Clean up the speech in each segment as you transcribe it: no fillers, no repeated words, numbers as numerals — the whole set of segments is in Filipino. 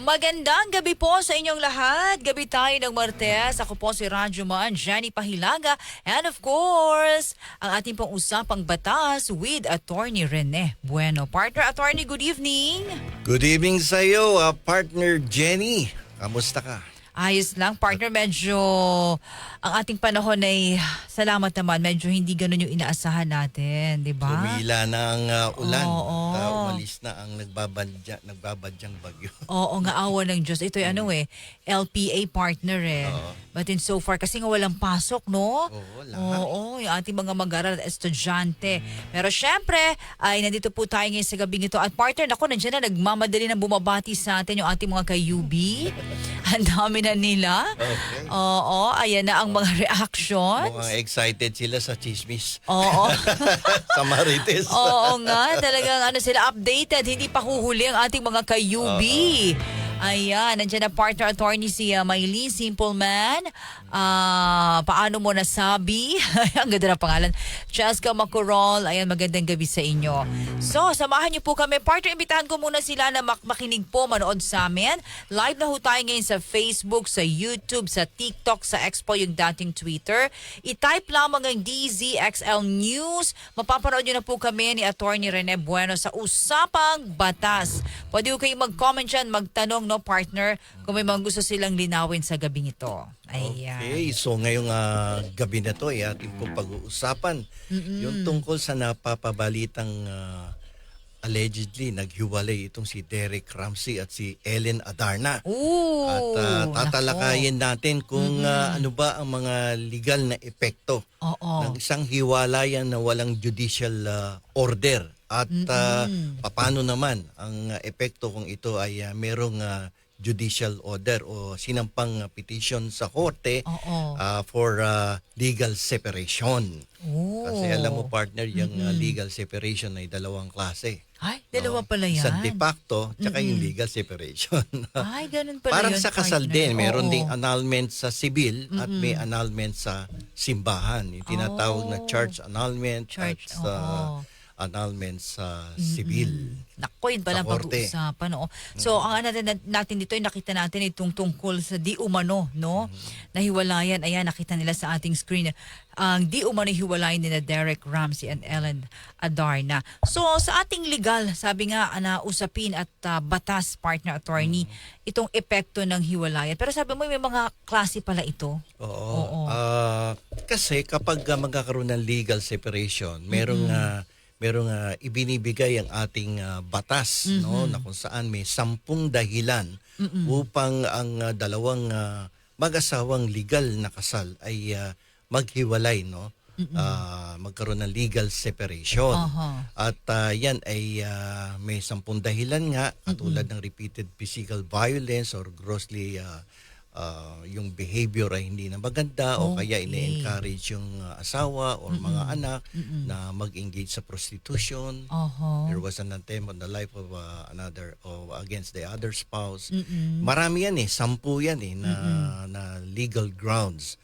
Magandang gabi po sa inyong lahat. Gabi tayo ng Martes. Ako po si Radyo Man, Jenny Pahilaga. And of course, ang ating pong usapang batas with Attorney Rene Bueno. Partner Attorney, good evening. Good evening sa iyo, partner Jenny. Kamusta ka? Ayos lang, partner. Medyo ang ating panahon ay salamat naman. Medyo hindi ganun yung inaasahan natin, di ba? Lumila na ang ulan. Oo. Umalis na ang nagbabadyang bagyo. Oo, nga awa ng Diyos. Ito'y LPA partner Oo. But in so far, kasi nga walang pasok, no? Oo, lahat. Oo, yung ating mga mag-aaral at estudyante. Pero syempre, ay nandito po tayo ngayon sa gabing ito. At partner, naku, nandiyan na nagmamadali na bumabati sa atin yung ating mga ka-UB. Ang dami na nila. Okay. Oo, ayan na ang mga reactions. Mukhang excited sila sa chismis. Oo. Sa Marites. Oo nga, talagang sila updated. Hindi pa huhuli ang ating mga ka-UB. Ayan, nandiyan na partner attorney si Maylene Simpleman. Paano mo nasabi? Ang ganda ng pangalan. Cheska Macorol. Ayan, magandang gabi sa inyo. So, samahan niyo po kami. Partner, imbitahan ko muna sila na makinig po, manood sa amin. Live na ho tayo ngayon sa Facebook, sa YouTube, sa TikTok, sa Expo, yung dating Twitter. I-type lamang ang DZXL News. Mapapanood niyo na po kami ni Attorney Rene Bueno sa Usapang Batas. Pwede ko kayong mag-comment dyan, magtanong, no, partner, kung may mga gusto silang linawin sa gabing ito. Ayan. Okay, so ngayong gabi na to ay ating pong pag-uusapan yung tungkol sa napapabalitang allegedly naghiwalay itong si Derek Ramsey at si Ellen Adarna. Ooh, At tatalakayin natin kung ano ba ang mga legal na epekto ng isang hiwalayan na walang judicial order. At paano naman ang epekto kung ito ay merong judicial order o sinampang petition sa korte for legal separation. Oh. Kasi alam mo partner, yung legal separation ay dalawang klase. Ay, dalawa pala yan. Sa de facto, tsaka yung legal separation. Ay, ganun pala Parang yun, sa kasal partner. din, meron Oo. ding annulment sa civil at may annulment sa simbahan. Yung tinatawag na church annulment Church, at sa annulment sa civil. Naku, yun palang Sa korte. pag-uusapan. Oo. So, ang natin dito ay nakita natin itong tungkol sa di umano, no? Nahiwalayan. Ayan, nakita nila sa ating screen. Ang di umano hiwalayan nila Derek Ramsey and Ellen Adarna. So, sa ating legal, sabi nga na usapin at batas, partner attorney, itong epekto ng hiwalayan. Pero sabi mo, may mga klase pala ito. Oo. Kasi kapag magkakaroon ng legal separation, merong ibinibigay ang ating batas, no, na kung saan may 10 dahilan upang ang dalawang mag-asawang legal na kasal ay maghiwalay, no. Magkaroon ng legal separation. At yan ay may 10 dahilan nga, katulad ng repeated physical violence or grossly yung behavior ay hindi na maganda o kaya ine-encourage yung asawa or mga anak na mag-engage sa prostitution. There was an attempt on the life of another or against the other spouse. Marami yan 10 yan na legal grounds.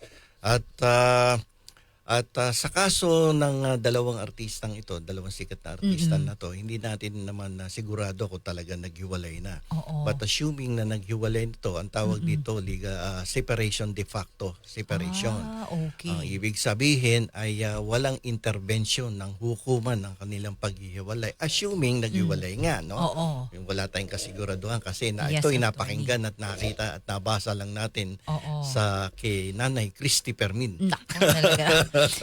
At sa kaso ng dalawang artistang ito, dalawang sikat na artista na to, hindi natin naman sigurado kung talaga naghiwalay na. But assuming na naghiwalay nito, ang tawag dito legal separation de facto separation. Okay. Ibig sabihin ay walang intervention ng hukuman ng kanilang paghihiwalay. Assuming naghiwalay nga, no? Yung wala tayong kasiguraduhan kasi Yes, ito Atty. napakinggan at nakita at nabasa lang natin sa kay Nanay Christy Permin. Naku, talaga.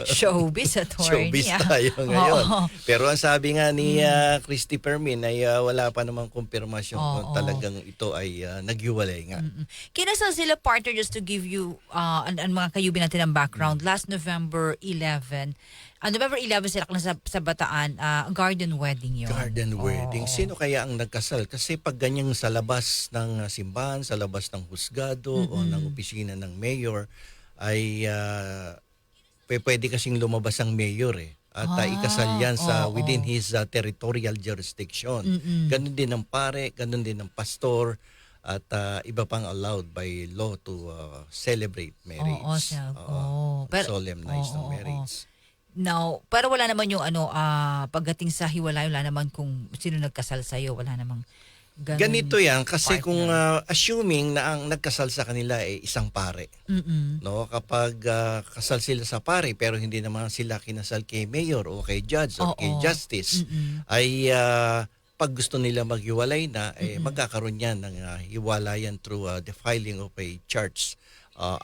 Showbiz attorney. Showbiz tayo ngayon. Oo. Pero ang sabi nga ni Christy Permin ay wala pa namang kumpirmasyon kung talagang ito ay naghiwalay nga. Kinasal sila, partner, just to give you ang mga kayubi natin ng background. Last November 11, November 11 sila sa Bataan, garden wedding yun. Garden wedding. Sino kaya ang nagkasal? Kasi pag ganyang sa labas ng simbahan, sa labas ng husgado o ng opisina ng mayor, ay pwede kasing lumabas ang mayor at ikasal yan sa within his territorial jurisdiction. Ganun din ang pare, ganun din ang pastor, at iba pang allowed by law to celebrate marriage. Solemnize ng marriage. Now, pero wala naman yung pagdating sa hiwalay, wala naman kung sino nagkasal sa'yo, wala namang Ganito yan kasi kung partner. assuming na ang nagkasal sa kanila ay isang pare. No, kapag kasal sila sa pare pero hindi naman sila kinasal kay mayor o kay judge o kay Oo. justice ay pag gusto nila maghiwalay na magkakaroon yan ng hiwalayan through the filing of a church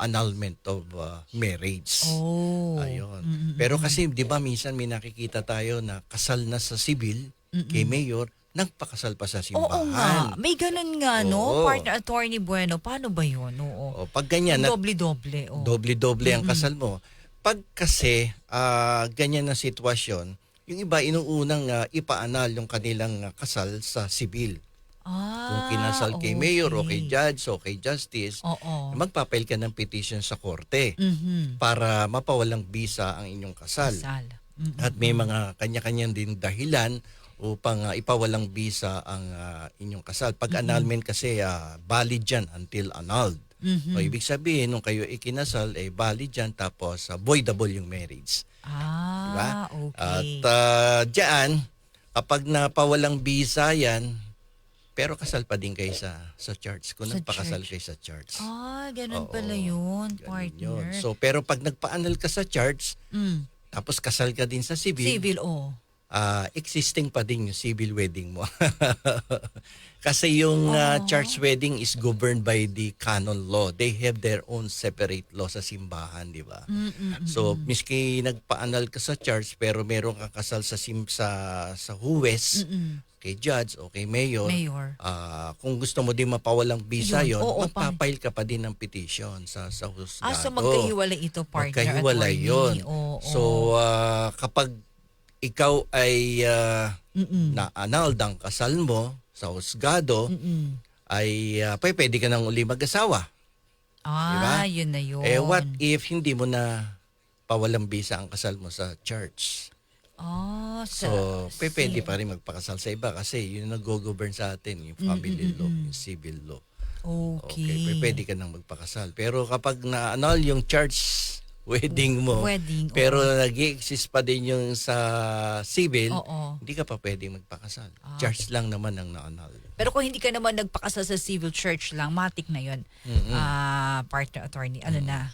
annulment of marriage. Oh. Ayun. Pero kasi 'di ba minsan may nakikita tayo na kasal na sa civil kay mayor, nagpakasal pa sa Oo nga. simbahan. May ganun nga, no? Oo. Partner Attorney Bueno. Paano ba yun? Oo. O pag ganyan, Doble-doble. Oo. doble-doble ang kasal mo. Pag kasi ganyan na sitwasyon, yung iba inuunang ipaanal yung kanilang kasal sa sibil. Kung kinasal kay mayor o kay judge o kay justice, Oo. magpapail ka ng petition sa korte para mapawalang bisa ang inyong kasal. Kasal. At may mga kanya-kanyang din dahilan upang ipawalang bisa ang inyong kasal. Pag annulment kasi valid yan until annulled. So, ibig sabihin, nung kayo ikinasal, valid yan tapos voidable yung marriage. Diba? Okay. At diyan, kapag napawalang bisa yan, pero kasal pa din kayo sa church. Kung Sa nagpakasal church. kayo sa church. Ganun Oo, pala yun, ganun partner. yun. So, pero pag nagpa-annul ka sa church, tapos kasal ka din sa Civil, oh. existing pa din yung civil wedding mo. Kasi yung church wedding is governed by the canon law. They have their own separate law sa simbahan, di ba? So, miski nagpa-annul ka sa church pero meron kang kasal sa huwes, kay judge o kay mayor, kung gusto mo din mapawalang bisa yon, magpapail ka pa din ng petition sa husgado. So magkahiwalay ito, partner. Magkahiwalay yun. So, kapag ikaw ay na-annulled ang kasal mo sa husgado, ay pwede ka nang uli mag-asawa. Diba? Yun na yun. What if hindi mo na pawalang bisa ang kasal mo sa church? So, pwede pa rin magpakasal sa iba kasi yun nag-govern sa atin, yung family law, yung civil law. Okay. Pwede ka nang magpakasal. Pero kapag na-annul yung church wedding mo, pero nag-i-exist pa din yung sa civil, hindi ka pa pwede magpakasal. Church lang naman ang na-annul. Pero kung hindi ka naman nagpakasal sa civil church lang, matik na yun. Partner attorney, ano na,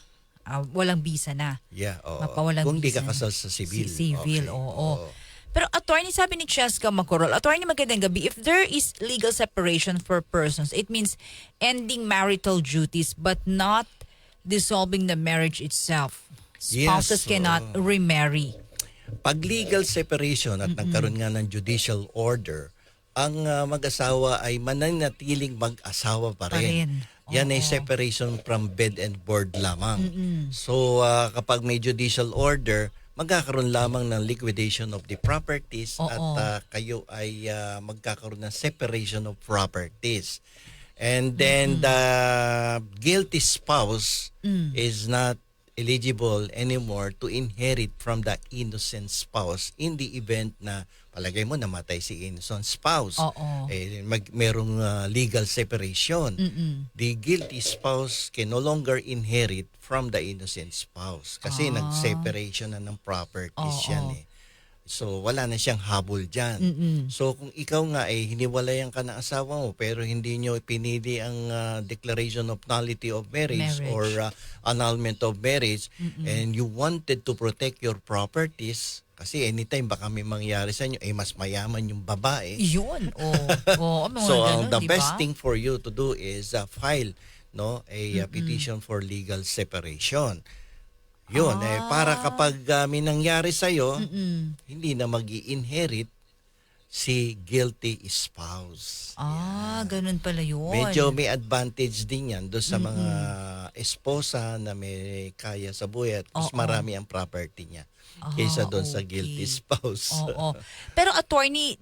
walang bisa na. Yeah, oo. Mapawalang Kung di bisa ka kasal sa civil. Civil, Okay. oo. Pero attorney, sabi ni Cheska Macorol, attorney, magandang gabi. If there is legal separation for persons, it means ending marital duties but not dissolving the marriage itself. Spouses Yes, cannot remarry. Pag legal separation at nagkaroon nga ng judicial order, ang mag-asawa ay mananatiling mag-asawa pa rin. Yan ay separation from bed and board lamang. So kapag may judicial order, magkakaroon lamang ng liquidation of the properties at kayo ay magkakaroon ng separation of properties. And then the guilty spouse is not eligible anymore to inherit from the innocent spouse in the event na palagay mo namatay si innocent spouse. Merong legal separation. The guilty spouse can no longer inherit from the innocent spouse kasi nag-separation na ng properties yan eh. So, wala na siyang habol dyan. So, kung ikaw nga ay hiniwalayan ka ng asawa mo pero hindi nyo pinili ang declaration of nullity of marriage. Or annulment of marriage and you wanted to protect your properties kasi anytime baka may mangyari sa inyo, mas mayaman yung babae. Yun. So, the best thing for you to do is file a petition for legal separation. Yun, para kapag may nangyari sa'yo, hindi na mag-i-inherit si guilty spouse. Ganun pala yun. Medyo may advantage din yan doon sa mga esposa na may kaya sa buhay at mas marami ang property niya kaysa doon sa guilty spouse. Pero attorney,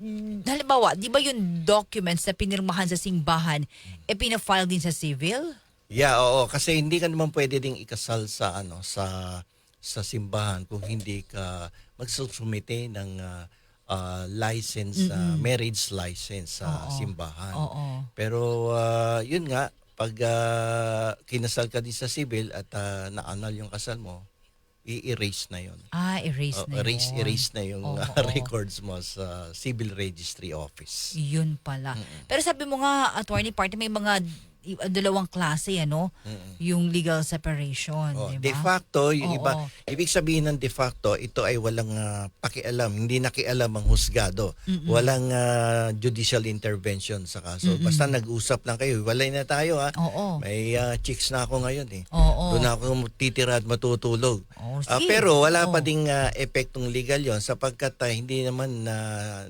halimbawa, di ba yung documents na pinirmahan sa simbahan, pinafile din sa civil? Yeah, oo. Kasi hindi ka naman pwede ding ikasal sa simbahan kung hindi ka magsusumite ng license, marriage license sa simbahan. Pero yun nga, pag kinasal ka din sa civil at na-annul yung kasal mo, i-erase na yon. Erase na yun. Erase na yung Oo. records mo sa Civil Registry Office. Yun pala. Pero sabi mo nga, attorney party, may mga dalawang klase, ano? Yung legal separation, Oh, di de ba? facto, yung Oo. iba, ibig sabihin ng de facto, ito ay walang pakialam, hindi nakialam ang husgado. Walang judicial intervention sa kaso. Basta nag-usap lang kayo, walay na tayo ha. Oo. May chicks na ako ngayon eh. Oo. Doon ako titira at matutulog. Oh, sige. Pero wala Oo. pa ding epektong legal yon sapagkat hindi naman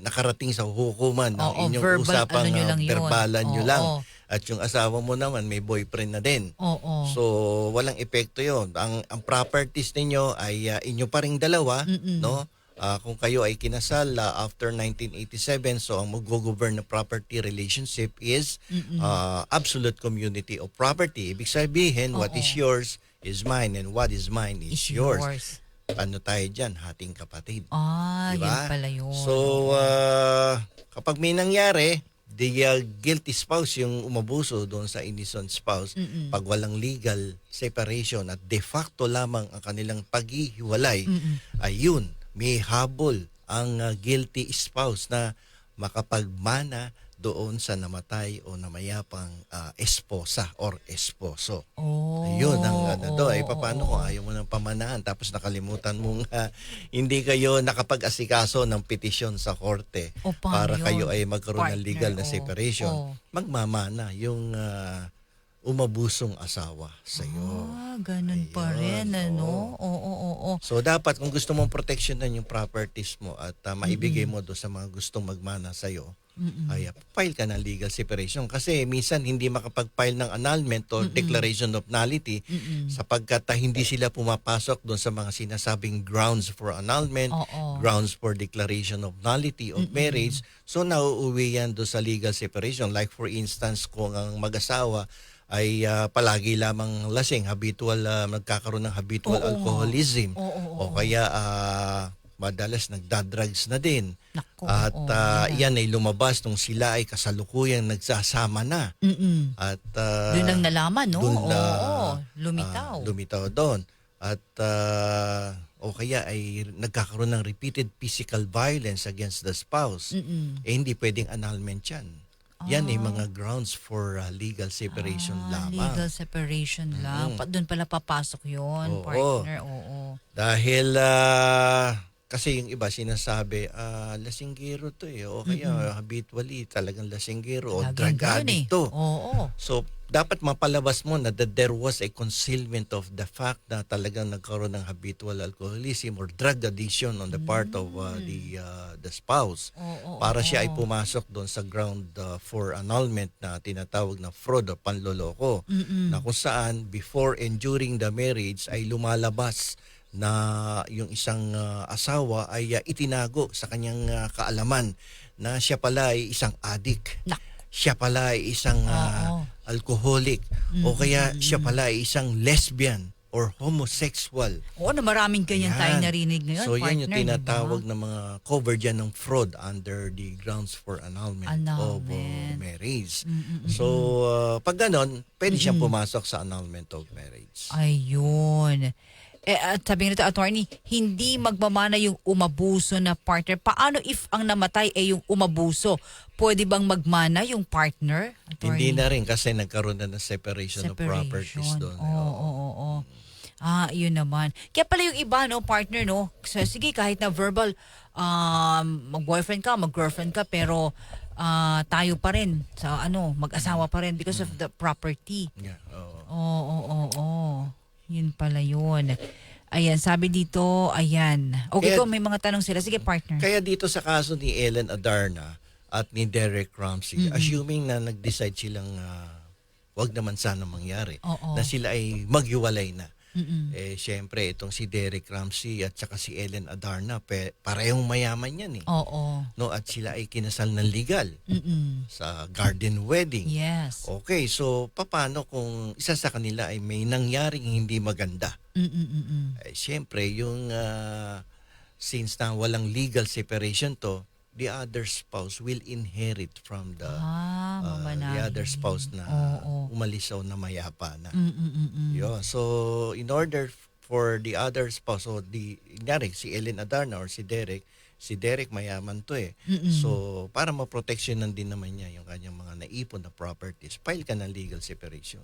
nakarating sa hukuman ang Oo, inyong verbal, usapang ano nyo lang yun. verbalan nyo Oo. lang. At yung asawa mo naman may boyfriend na din. Oo. So walang epekto yon. Ang properties ninyo ay inyo pa ring dalawa, no? Kung kayo ay kinasal after 1987, so ang mag-govern na property relationship is absolute community of property. Ibig sabihin, what is yours is mine and what is mine is yours. Ano tayo dyan? Hating kapatid. Yun Diba? pala yun. So, kapag may nangyari, the guilty spouse yung umabuso doon sa innocent spouse, pag walang legal separation at de facto lamang ang kanilang paghihiwalay, ayun, may habol ang guilty spouse na makapagmana doon sa namatay o namayapang esposa or esposo. Ayun ang paano kung ayaw mo ng pamanaan tapos nakalimutan mong hindi kayo nakapag-asikaso ng petisyon sa korte para kayo ay magkaroon ng legal na separation. Magmamana yung umabusong asawa sa iyo. Ganun pa rin, ano? Oo. So dapat kung gusto mong proteksyonan yung properties mo at maibigay mo doon sa mga gustong magmana sa iyo, ay file ka ng legal separation kasi minsan hindi makapag-file ng annulment or declaration of nullity sapagkat hindi sila pumapasok doon sa mga sinasabing grounds for annulment, grounds for declaration of nullity of marriage. So nauuwi yan doon sa legal separation. Like for instance, kung ang mag-asawa ay palagi lamang lasing, nagkakaroon ng habitual alcoholism o kaya madalas nagdadrugs na din. Nako, yan ay lumabas nung sila ay kasalukuyang nagsasama na. At doon lang nalaman, no? Doon lumitaw. Lumitaw doon. At o kaya ay nagkakaroon ng repeated physical violence against the spouse. Hindi pwedeng annulment yan. Yan ay mga grounds for legal separation lamang. Legal separation lang. Doon pala papasok yun, partner. Oo. Dahil kasi yung iba sinasabi, lasinggero to eh. O kaya habitually talagang lasinggero o drug addict to. So, dapat mapalabas mo na that there was a concealment of the fact na talagang nagkaroon ng habitual alcoholism or drug addiction on the part of the spouse. Para siya ay pumasok doon sa ground for annulment na tinatawag na fraud o panloloko. Na kung saan before and during the marriage ay lumalabas na yung isang asawa ay itinago sa kanyang kaalaman na siya pala ay isang addict. Siya pala ay isang alcoholic o kaya siya pala ay isang lesbian or homosexual. Na maraming ganyan tayo narinig ngayon, so, partner. yan yung tinatawag na mga covered yan ng fraud under the grounds for annulment of marriage. So, pag ganon, pwede siyang pumasok sa annulment of marriage. Ayun. At sabi nito, attorney, hindi magmamana yung umabuso na partner. Paano if ang namatay ay yung umabuso? Pwede bang magmana yung partner? Attorney? Hindi na rin kasi nagkaroon na ng separation of properties doon. Oo. Yun naman. Kaya pala yung iba, no, partner, no? So, sige, kahit na verbal, mag-boyfriend ka, mag-girlfriend ka, pero tayo pa rin sa mag-asawa pa rin because of the property. Yeah, Oo. Yun pala yun. Ayan, sabi dito, ayan. Okay, kung may mga tanong sila. Sige, partner. Kaya dito sa kaso ni Ellen Adarna at ni Derek Ramsey, assuming na nag-decide silang wag naman sana mangyari, na sila ay maghiwalay na. Siyempre, itong si Derek Ramsey at saka si Ellen Adarna, parehong mayaman yan eh. No, at sila ay kinasal ng legal sa garden wedding. Yes. Okay, so paano kung isa sa kanila ay may nangyaring hindi maganda? Siyempre, yung since na walang legal separation to, the other spouse will inherit from the other spouse na umalisaw na mayapa na. So, in order for the other spouse, so kunyari, si Ellen Adarna or si Derek mayaman to eh. So, para maproteksyonan din naman niya yung kanyang mga naipon na properties, file ka ng legal separation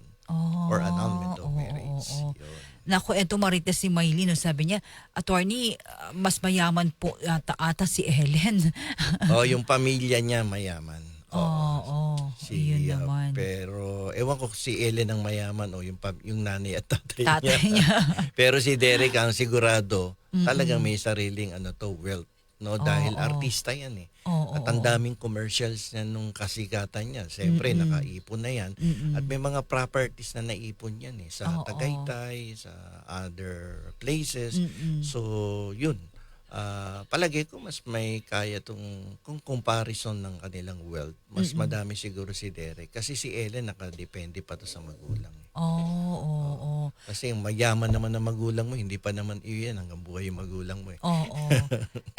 or annulment of marriage. Yun. Naku, eto Marites si Maylin, no, sabi niya, attorney, mas mayaman po ata si Ellen. Yung pamilya niya mayaman. Yun naman. Pero ewan ko si Ellen ang mayaman o yung nanay at tatay niya. Pero si Derek ang sigurado talagang may sariling wealth, no, dahil artista yan eh. At ang daming commercials niya nung kasikatan niya. Siyempre nakaipon na yan. At may mga properties na naipon yan eh sa Tagaytay, sa other places. So yun. Palagi ko mas may kaya kung comparison ng kanilang wealth, mas madami siguro si Derek. Kasi si Ellen nakadepende pa to sa magulang. Kasi yung mayaman naman ng magulang mo, hindi pa naman iyan hanggang buhay yung magulang mo eh.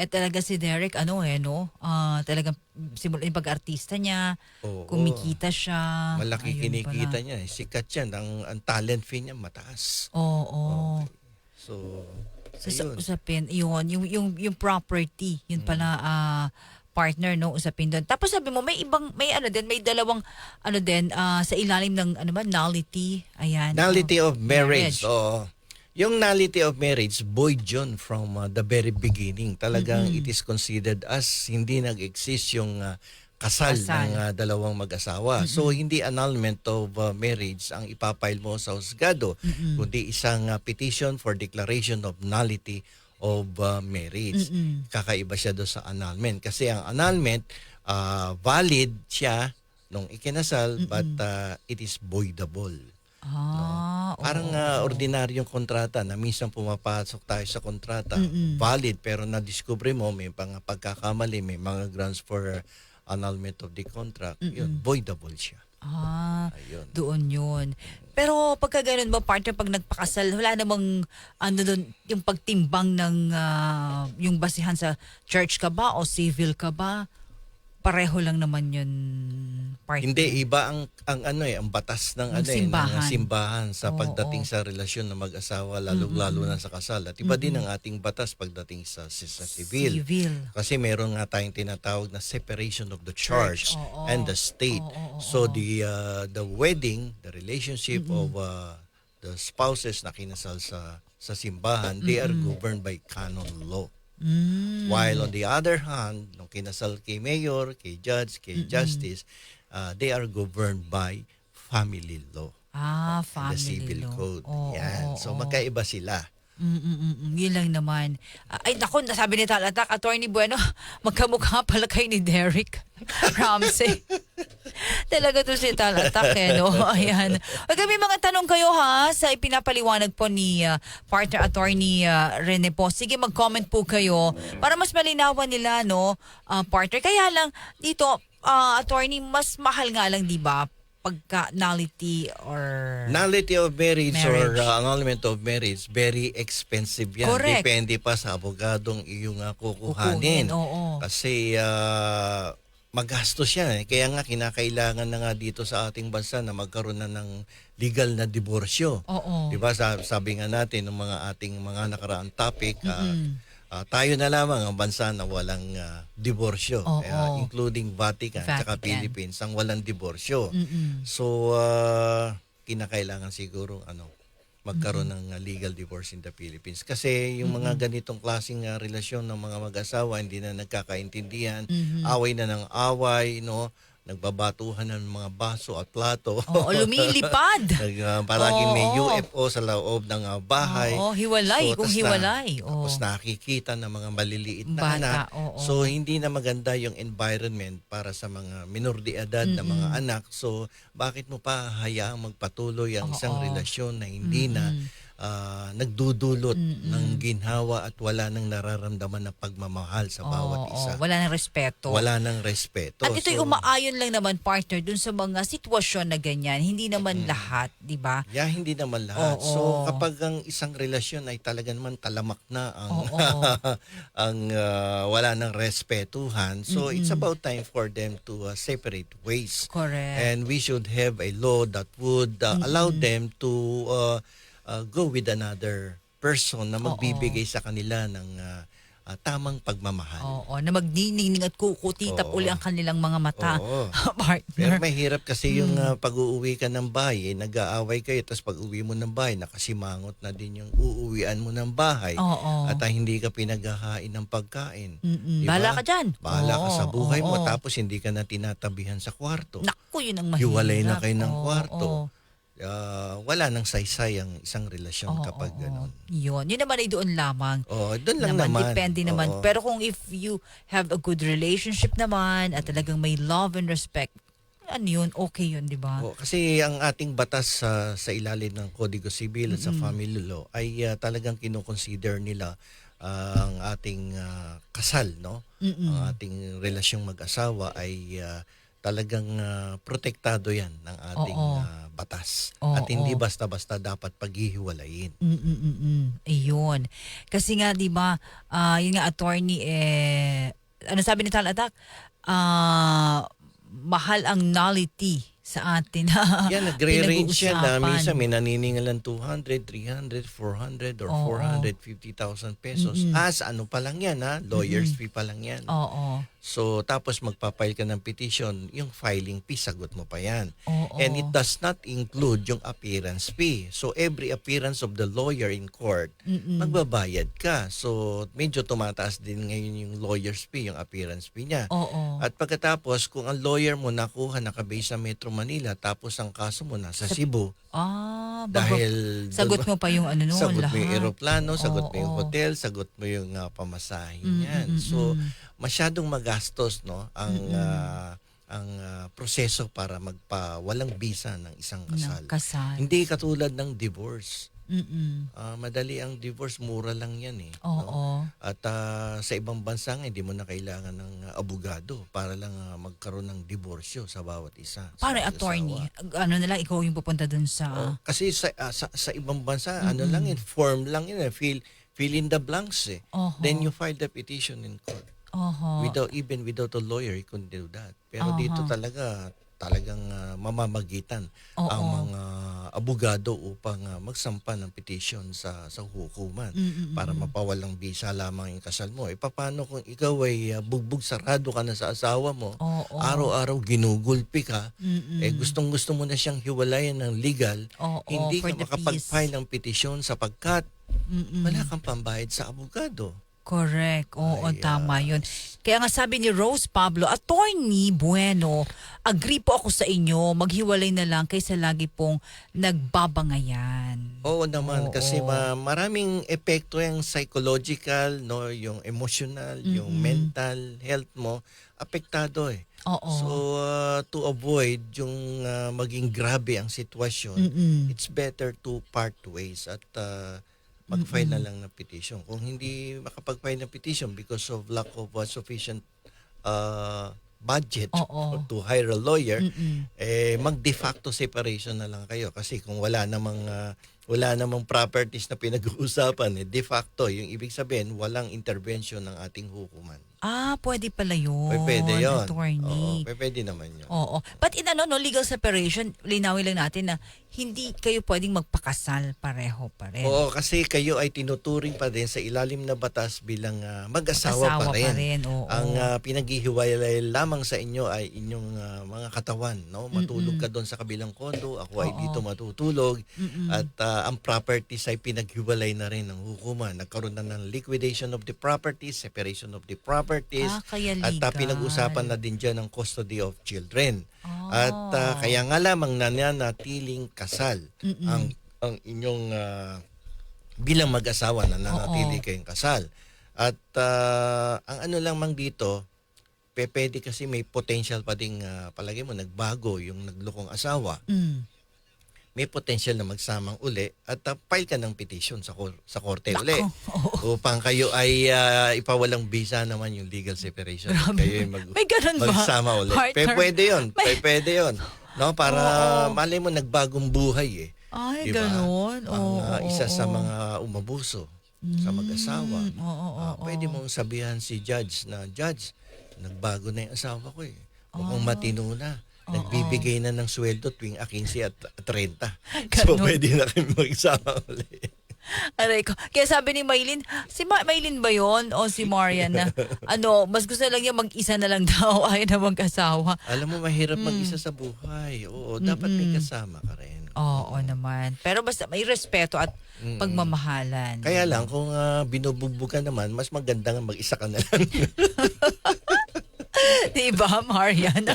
Talaga si Derek, talagang simula yung pag-artista niya, kumikita siya. Malaki kinikita niya eh. Sikat yan. Ang talent fee niya mataas. Okay. So, usapin, yung property, yun pala partner, no, usapin doon. Tapos sabi mo, may dalawang sa ilalim ng nullity. Ayan. Nullity of marriage. Yung nullity of marriage, void yun from the very beginning. Talagang it is considered as hindi nag-exist yung kasal ng dalawang mag-asawa. So, hindi annulment of marriage ang ipapile mo sa husgado, kundi isang petition for declaration of nullity of marriage. Kakaiba siya doon sa annulment. Kasi ang annulment, valid siya nung ikinasal, but it is voidable. Parang ordinaryong kontrata na minsan pumapasok tayo sa kontrata, valid, pero na-discover mo, may pagkakamali, may mga grounds for annulment of the contract, yun, voidable siya. Ayun. Doon yun. Pero pagka ganun ba, partner, pag nagpakasal, wala namang doon, yung pagtimbang ng yung basihan sa church ka ba o civil ka ba? Pareho lang naman yun, partner. Hindi, iba ang batas ng simbahan sa pagdating sa relasyon ng mag-asawa, lalo na sa kasal. At iba din ang ating batas pagdating sa civil. Kasi meron nga tayong tinatawag na separation of the church and the state. So the wedding, the relationship of the spouses na kinasal sa simbahan, they are governed by canon law. While on the other hand, nung kinasal kay mayor, kay judge, kay justice, they are governed by family law. Family the civil law. code. Yan. So magkaiba sila. Yun lang naman. Ay, naku, nasabi ni Talatak, Attorney Bueno, magkamukha pala kayo ni Derek Ramsey. Talaga to si Talatak, no? Ayan. Huwag may mga tanong kayo, ha, sa ipinapaliwanag po ni partner Attorney Rene po. Sige, mag-comment po kayo para mas malinawan nila, no, partner. Kaya lang, dito, Attorney, mas mahal nga lang, di ba? Pagka nullity of marriage. Or annulment of marriage, very expensive yan. Correct. Depende pa sa abogadong iyong kukuhanin. Kasi magastos yan. Kaya nga kinakailangan na nga dito sa ating bansa na magkaroon na ng legal na diborsyo. Diba? Sabi nga natin ng mga ating mga nakaraang topic, tayo na lamang ang bansa na walang diborsyo, including Vatican at Philippines ang walang diborsyo. So kinakailangan siguro magkaroon ng legal divorce in the Philippines kasi yung mga ganitong klaseng relasyon ng mga mag-asawa hindi na nagkakaintindihan, away na ng away, no, nagbabatuhan ng mga baso at plato. Lumilipad. Parang may UFO sa loob ng bahay. Hiwalay, so, hiwalay. Tapos nakikita ng mga maliliit na anak. So, hindi na maganda yung environment para sa mga minor de edad na mga anak. So, bakit mo pa hayaang magpatuloy ang isang relasyon na hindi na nagdudulot ng ginhawa at wala nang nararamdaman na pagmamahal sa bawat isa. Wala nang respeto. Wala nang respeto. At ito'y umaayon lang naman, partner, dun sa mga sitwasyon na ganyan. Hindi naman lahat, di ba? Hindi naman lahat. So kapag ang isang relasyon ay talaga naman talamak na ang wala nang respetuhan, so it's about time for them to separate ways. Correct. And we should have a law that would allow them to go with another person na magbibigay sa kanila ng tamang pagmamahal. Oo, na magniningning at kukutitap Oo. uli ang kanilang mga mata. Oo. Partner. Pero mahirap kasi yung pag-uuwi ka ng bahay, nag-aaway kayo, tapos pag-uwi mo ng bahay, nakasimangot na din yung uuwian mo ng bahay Oo. at hindi ka pinaghahain ng pagkain. Mm-mm. Diba? Bahala ka dyan. Bahala ka sa buhay mo, Oo. tapos hindi ka na tinatabihan sa kwarto. Naku, yun ang mahirap. Hiwalay na kayo ng Oo, kwarto. oo. Wala nang saysay ang isang relasyon Oo, kapag oo. gano'n. Yun naman ay doon lamang. Oo, doon lang naman. Depende naman. Oo. Pero kung if you have a good relationship naman at talagang may love and respect, ano yun, okay yun, di ba? Oo, kasi ang ating batas sa ilalim ng Kodigo Sibil at sa family law ay talagang kinoconsider nila ang ating kasal, no? Ang ating relasyong mag-asawa ay talagang protektado yan ng ating batas. Oo, At hindi oo. basta-basta dapat paghihiwalayin. Ayun. Kasi nga, di ba, yun nga, attorney, ano sabi ni Tal Attack? Mahal ang nullity sa atin na Yan, nagre-range yan na pinag-uusapan. minsan may naniningalan 200, 300, 400 or Oo. 450,000 pesos. As ano pa lang yan ha, lawyer's fee pa lang yan. Oo. So tapos magpapile ka ng petition, yung filing fee sagot mo pa yan. Oo. And it does not include yung appearance fee. So every appearance of the lawyer in court, magbabayad ka. So medyo tumataas din ngayon yung lawyer's fee, yung appearance fee niya. Oo. At pagkatapos, kung ang lawyer mo nakuha nakabase sa Metro Manila, tapos ang kaso mo nasa Cebu, dahil sagot mo pa yung ano noon, sagot lahat. mo yung eroplano, sagot mo yung Oo. hotel, sagot mo yung pamasahe niyan. So masyadong magastos, no, ang proseso para magpawalang bisa ng isang kasal. Kasal. Hindi katulad ng divorce. Mm-mm. Madali ang divorce, mura lang yan eh. Oo. No? At sa ibang bansa nga, hindi mo na kailangan ng abogado para lang magkaroon ng diborsyo sa bawat isa. sa Paano mag-asawa. attorney? Ano na lang, ikaw yung pupunta dun sa... Kasi sa ibang bansa, ano lang yun, form lang yun, fill in the blanks eh. Oho. Then you file the petition in court. Oho. Without a lawyer, you couldn't do that. Pero dito talagang mamamagitan ang mga abogado upang magsampa ng petition sa hukuman para mapawalang bisa lamang yung kasal mo. Paano kung ikaw ay bugbog sarado ka na sa asawa mo, Oo. araw-araw ginugulpi ka, gustong-gusto mo na siyang hiwalayan ng legal, Oo, hindi for ka the makapag-file ng petisyon sapagkat wala kang pambayad sa abogado. Correct. Oo, Ay, tama yun. Kaya nga sabi ni Rose Pablo, Attorney Bueno, agree po ako sa inyo, maghiwalay na lang kaysa lagi pong nagbabangayan. Oo naman, Oo. kasi maraming epekto yung psychological, no, yung emotional, yung mental health mo, apektado eh. Oo. So to avoid yung maging grabe ang sitwasyon, it's better to part ways at mag-file na lang ng petition. Kung hindi makapag-file ng petition because of lack of sufficient budget Oo. or to hire a lawyer, mag-de facto separation na lang kayo. Kasi kung wala namang properties na pinag-uusapan, de facto, yung ibig sabihin, walang intervention ng ating hukuman. Pwede pala yun. Pwede yun. Attorney. Oo, pwede naman yun. Oo. But in legal separation, linawin lang natin na hindi kayo pwedeng magpakasal pareho pa rin. Oo, kasi kayo ay tinuturing pa din sa ilalim na batas bilang mag-asawa pa rin. Oo. Ang pinaghihiwalay lamang sa inyo ay inyong mga katawan, no? Matulog ka doon sa kabilang kondo, ako ay dito matutulog, at ang properties ay pinaghiwalay na rin ng hukuman. Nagkaroon na ng liquidation of the properties, separation of the properties, Kaya at legal. pinag-usapan na din dyan ang custody of children. At kaya nga lamang nananatiling kasal ang inyong bilang mag-asawa na nanatili kayong kasal. At ang ano lang mang dito, pwede kasi may potential pa ding palagi mo nagbago yung naglukong asawa. May potential na magsamang uli at file ka ng petition sa korte uli upang kayo ay ipawalang bisa naman yung legal separation. Kayo ay May ganun ba? magsama uli. Partner? Pwede yun. No, para malay mo nagbagong buhay eh. Ay, Diba? ganun. Ang isa sa mga umabuso sa mag-asawa. Oo. Pwede mong sabihan si judge na, Judge, nagbago na yung asawa ko eh. Mukhang matino na. Nagbibigay na ng sweldo tuwing 15 at 30. So Ganun. pwede na kami magsama ulit. Aray ko. Kaya sabi ni Maylin, si Maylin ba yon o si Marian na mas gusto lang niya mag-isa na lang daw, ayaw na mag-asawa. Alam mo, mahirap mag-isa sa buhay. Oo, dapat may kasama ka rin. Oo naman. Pero basta may respeto at pagmamahalan. Kaya lang, kung binubugbog ka naman, mas maganda nga mag-isa ka na lang. Diba, Marian?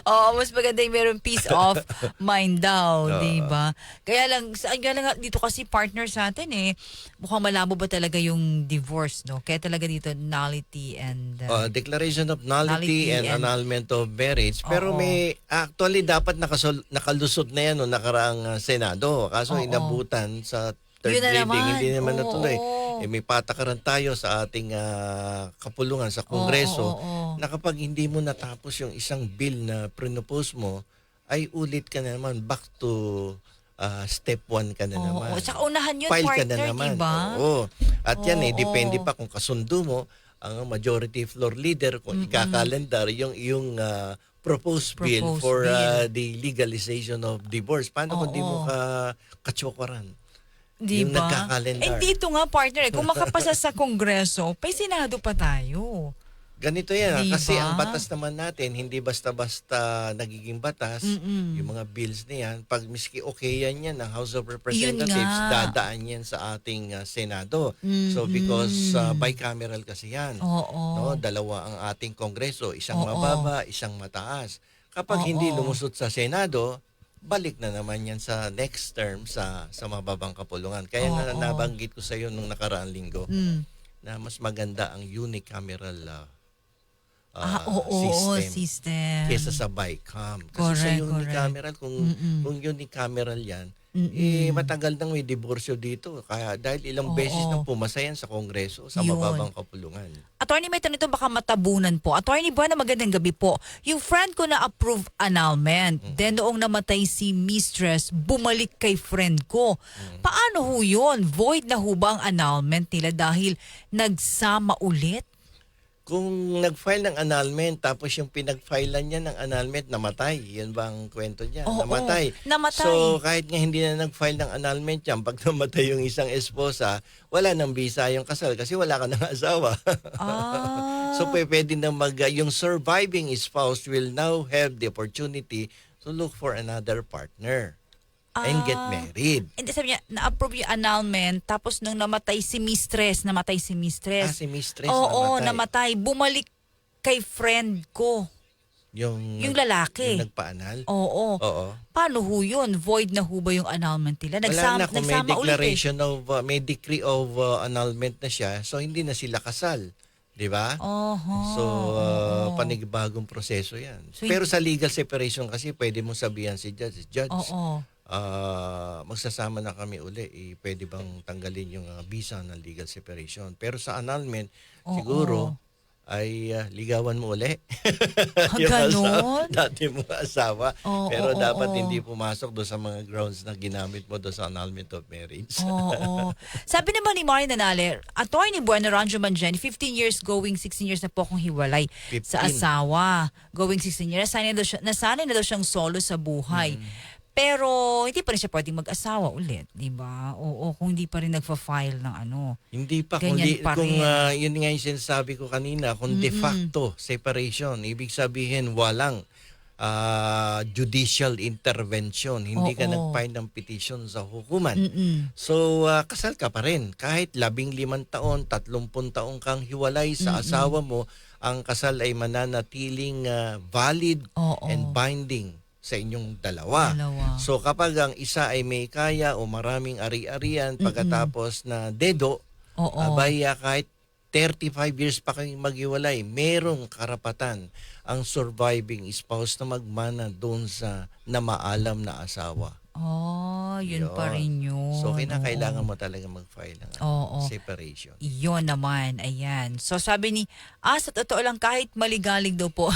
Oo, mas maganda yung meron peace of mind daw, diba? Kaya lang dito kasi partner sa atin mukhang malabo ba talaga yung divorce, no? Kaya talaga dito nullity and... Declaration of nullity and annulment of marriage. Pero actually dapat nakalusot na yan no, nakaraang Senado. Kaso inabutan sa third Yun na reading, naman. hindi naman natuloy. Oo. May patakaran tayo sa ating kapulungan sa Kongreso na kapag hindi mo natapos yung isang bill na prinopose mo, ay ulit ka na naman back to step 1 ka na naman. Saka unahan yun, File ka partner, na naman. diba? Oo. At yan depende pa kung kasundo mo ang majority floor leader kung ikakalendar yung proposed bill for the legalization of divorce. Paano kung di mo katsyokoran? Yung Diba? nagkakalendar. Dito nga, partner, kung makapasa sa Kongreso, pa'y Senado pa tayo. Ganito yan. Diba? Kasi ang batas naman natin, hindi basta-basta nagiging batas. Yung mga bills na yan, pag miski okay yan ng House of Representatives, dadaan yan sa ating Senado. So because bicameral kasi yan. No? Dalawa ang ating Kongreso, isang mababa, isang mataas. Kapag hindi lumusot sa Senado, balik na naman yan sa next term sa mababang kapulungan. Kaya nabanggit ko sa iyo nung nakaraang linggo na mas maganda ang unicameral system kesa sa bicam. Kasi sa unicameral, kung unicameral yan, matagal nang may diborsyo dito. Kaya dahil ilang beses nang pumasa yan sa Kongreso sa mababang kapulungan. Attorney, may tanong ito baka matabunan po. Attorney Buena, magandang gabi po. Yung friend ko na approve annulment, then noong namatay si mistress, bumalik kay friend ko. Paano ho yun? Void na ho ba ang annulment nila dahil nagsama ulit? Kung nag-file ng annulment, tapos yung pinag-filean niya ng annulment, namatay. Yan ba ang kwento niya? Namatay. So, kahit nga hindi na nag-file ng annulment yan, pag namatay yung isang esposa, wala nang visa yung kasal kasi wala ka nang asawa. So, pwede na yung surviving spouse will now have the opportunity to look for another partner and get married. Hindi, sabi niya, na-approve yung annulment, tapos nung namatay si mistress. Si mistress namatay. Bumalik kay friend ko. Yung lalaki. Yung nagpa-annul? Oo. Paano ho yun? Void na ho ba yung annulment nila? Wala na, kung may declaration may decree of annulment na siya, so hindi na sila kasal. Di ba? So, panibagong proseso yan. So, pero sa legal separation kasi, pwede mong sabihan si Judge, magsasama na kami uli, pwede bang tanggalin yung visa ng legal separation. Pero sa annulment, siguro, ay ligawan mo uli. Ganon? Dati mo asawa. Pero dapat hindi pumasok doon sa mga grounds na ginamit mo doon sa annulment of marriage. Sabi naman ni Mari Nanale, Attorney Buena Ranjo Manjen, 15 years going 16 years na po akong hiwalay 15. sa asawa. Going 16 years, nasanay na daw siyang solo sa buhay. Pero hindi pa rin siya pwedeng mag-asawa ulit, di ba? Oo, kung hindi pa rin nagfa-file ng ano. Hindi pa, kung yun nga yung sinasabi ko kanina, kung de facto separation, ibig sabihin walang judicial intervention. Hindi ka nag-file ng petition sa hukuman. So, kasal ka pa rin. Kahit 15 taon, 30 taon kang hiwalay sa asawa mo, ang kasal ay mananatiling valid and binding sa inyong dalawa. So kapag ang isa ay may kaya o maraming ari-arian pagkatapos na dedo, abay kahit 35 years pa kayong maghiwalay, merong karapatan ang surviving spouse na magmana doon sa namaalam na asawa. Yun pa rin yun. So, kinakailangan mo talaga mag-file ng separation. Yun naman, ayan. So, sabi ni, sa totoo lang, kahit maligalig daw po,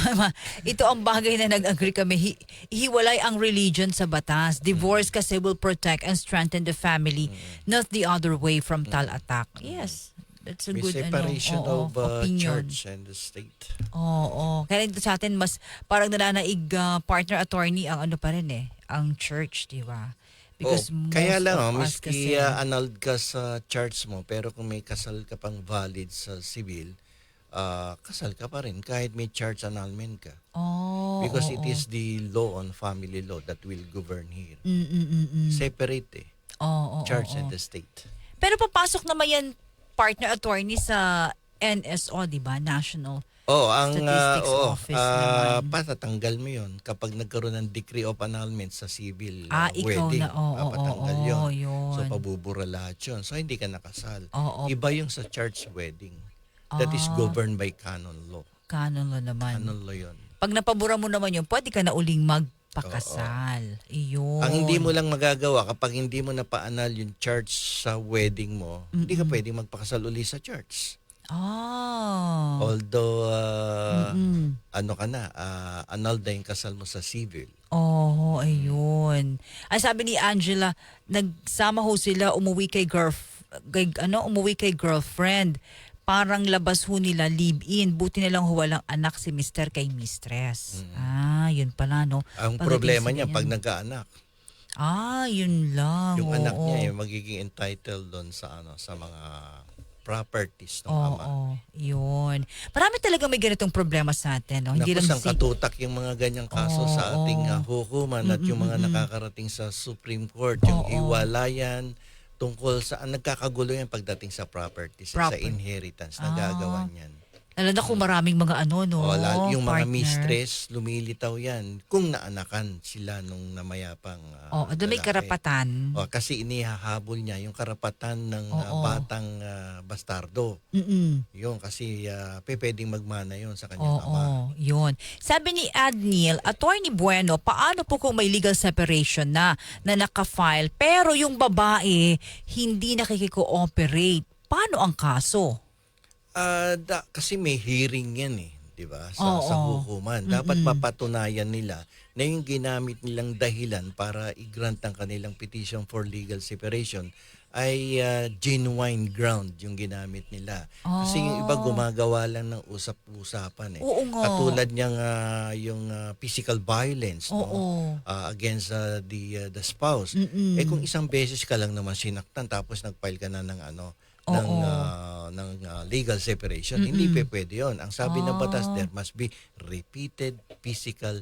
ito ang bagay na nag-agree kami, hiwalay ang religion sa batas. Divorce kasi will protect and strengthen the family, not the other way from tal attack. Yes. That's a May good separation of opinion. church and the state. Kaya dito sa atin, mas parang nananaig partner attorney ang ano pa rin ang church, di ba? Because kaya most lang, of us miski kasi, annulled ka sa church mo, pero kung may kasal ka pang valid sa civil, kasal ka pa rin kahit may church annulment ka. Because it is the law on family law that will govern here. Separate church and the state. Pero papasok naman yan, partner attorney, sa NSO, di ba? National Statistics Office naman. patatanggal mo yun kapag nagkaroon ng decree of annulment sa civil Ikaw wedding. na, Papatanggal yun. yun. So, pabubura lahat yun. So, hindi ka nakasal. Oo. Iba yung sa church wedding. That is governed by canon law. Canon law naman. Canon law yun. Pag napabura mo naman yun, pwede ka na uling magpakasal. Iyon. Ang hindi mo lang magagawa kapag hindi mo napaanal yung church sa wedding mo, hindi ka pwedeng magpakasal uli sa church. Although, ano ka na, annulled na yung kasal mo sa civil. Ayun. Ang sabi ni Angela, nagsama ho sila, umuwi kay girlfriend. Parang labas ho nila, live-in. Buti na lang ho walang anak si Mr. kay Mistress. Yun pala, no? Ang Pagdating problema sa niya, ganyan. pag nagkaanak, yun lang. yung anak oo. niya, yung magiging entitled doon sa mga properties ng ama. Yun. Marami talaga may ganitong problema sa atin, no? Hindi Naku, lang sang katutak yung mga ganyang kaso sa ating hukuman at yung mga nakakarating sa Supreme Court, yung hiwalayan tungkol sa nagkakagulo yan pagdating sa properties, sa inheritance, nagagawa niyan. Lalo na kung maraming mga no? Yung mga partner. mistress, lumilitaw yan kung naanakan sila nung namayapang doon may lalaki. karapatan. Kasi inihahabol niya yung karapatan ng batang bastardo. Yun, kasi pwedeng magmana yun sa kanyang ama. Yun. Sabi ni Adniel, Attorney Bueno, paano po kung may legal separation na naka-file pero yung babae hindi nakikiko-operate? Paano ang kaso? Kasi may hearing yan di ba? Sa hukuman. Dapat mapatunayan nila na yung ginamit nilang dahilan para i-grant ang kanilang petition for legal separation ay genuine ground yung ginamit nila. Kasi yung iba gumagawa lang ng usap-usapan Oo nga. Katulad niyang yung physical violence against the spouse. Kung isang beses ka lang naman sinaktan tapos nag-file ka na ng legal separation, hindi pwede yun. Ang sabi ng batas, there must be repeated physical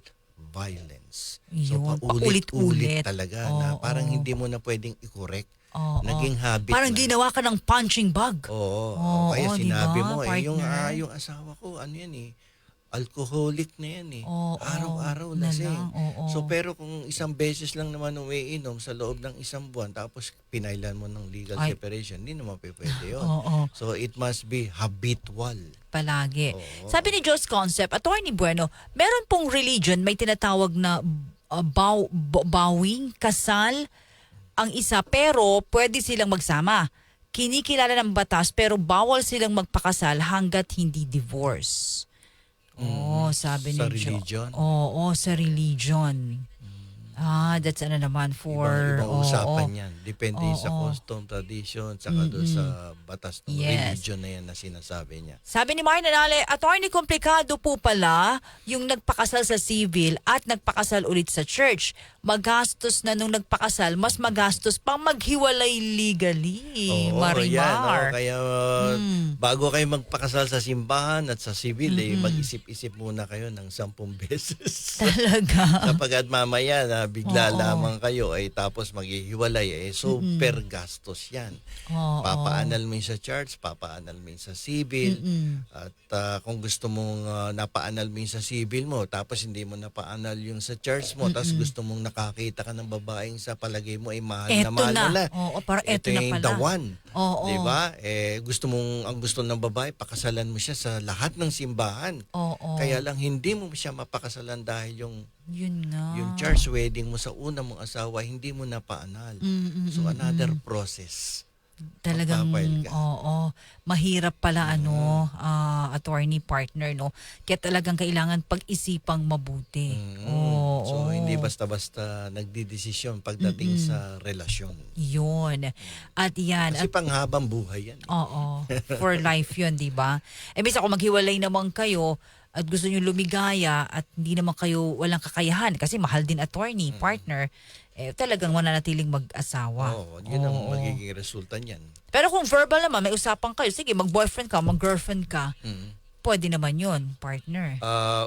violence. So, paulit-ulit talaga na parang hindi mo na pwedeng i-correct. Naging habit Parang na. ginawa ka ng punching bag. Kaya sinabi diba, mo, partner? yung asawa ko, ano yan alcoholic na yan araw-araw na lasing. lang, So pero kung isang beses lang naman umiinom sa loob ng isang buwan tapos pinailan mo ng legal separation, hindi naman pwede yun. So it must be habitual. Palagi. Sabi ni Joe's Concept, Attorney Bueno, meron pong religion may tinatawag na bawing kasal ang isa pero pwede silang magsama. Kinikilala ng batas pero bawal silang magpakasal hanggat hindi divorce. Sabi Sa ni Joe. religion? Sa religion. That's naman for... Ibang usapan yan. Depende sa custom, tradition, saka doon sa batas ng religion na yan na sinasabi niya. Sabi ni Marna Nale, Attorney, komplikado po pala yung nagpakasal sa civil at nagpakasal ulit sa church. Magastos na nung nagpakasal, mas magastos pang maghiwalay legally. Marimar. Kaya bago kayo magpakasal sa simbahan at sa civil, mag-isip-isip muna kayo ng 10 beses. Talaga. Kapag at mamaya na bigla lamang kayo tapos maghihiwalay super gastos yan. Papaanal mo yun sa church, papaanal mo yun sa civil, at kung gusto mong napaanal mo yun sa civil mo tapos hindi mo napaanal yung sa church mo, tapos gusto mong nakakita ka ng babaeng sa palagay mo ay mahal na mahal mo na. Parang eto na pala. The one. Diba? Ang gusto ng babae, pakasalan mo siya sa lahat ng simbahan. Kaya lang hindi mo siya mapakasalan dahil yung church wedding mo sa una mong asawa, hindi mo napaanal. So another process. Talagang, Magpapail ka. mahirap pala attorney partner, no? Kaya talagang kailangan pag-isipang mabuti. So hindi basta-basta nagdidesisyon pagdating sa relasyon. Yun. At yan. Kasi panghabang buhay yan. For life yun, di ba? Bisa kung maghiwalay naman kayo, at gusto nyo lumigaya at hindi naman kayo walang kakayahan kasi mahal din attorney, partner, talagang mananatiling mag-asawa. Oo, yun ang Oo. magiging resulta niyan. Pero kung verbal naman, may usapan kayo, sige, mag-boyfriend ka, mag-girlfriend ka, pwede naman yun, partner.